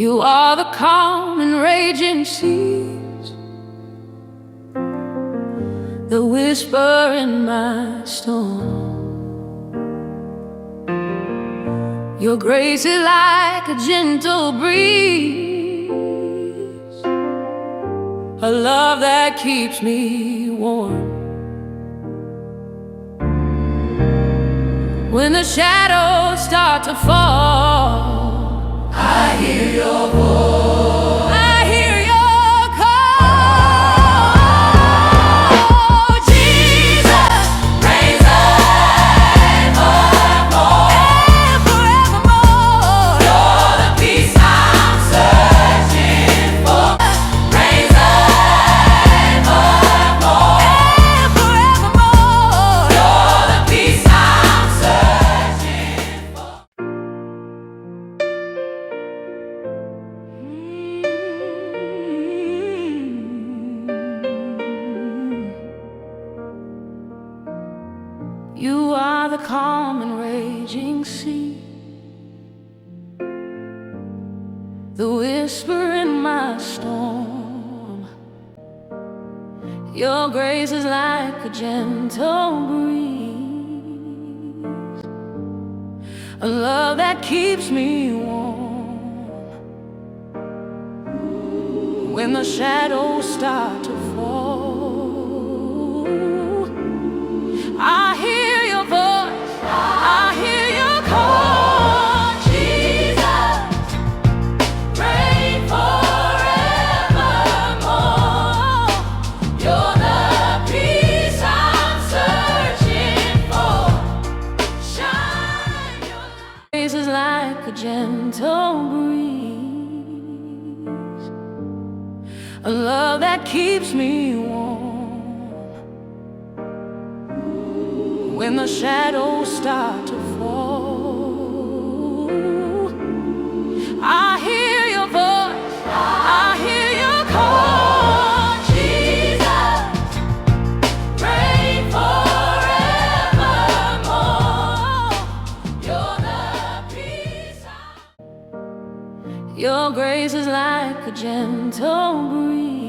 You are the calm and raging seas, the whisper in my storm. Your grace is like a gentle breeze, a love that keeps me warm. When the shadows start to fall, I hear your voice. I hear your call. Jesus reigns forevermore. And forevermore. You're the peace I'm searching for. Reigns forevermore. And forevermore. You're the peace I'm searching for. You are the calm and raging sea, the whisper in my storm. Your grace is like a gentle breeze, a love that keeps me warm. When the shadows start to fall, I hear your voice, I hear your call. Jesus, reign forevermore. You're the peace I'm searching for. Shine your light. Grace is like a gentle breeze, a love that keeps me warm. When the shadows start to fall, I hear your voice, I hear your call. Jesus, reign forevermore. You're the peace. Your grace is like a gentle breeze,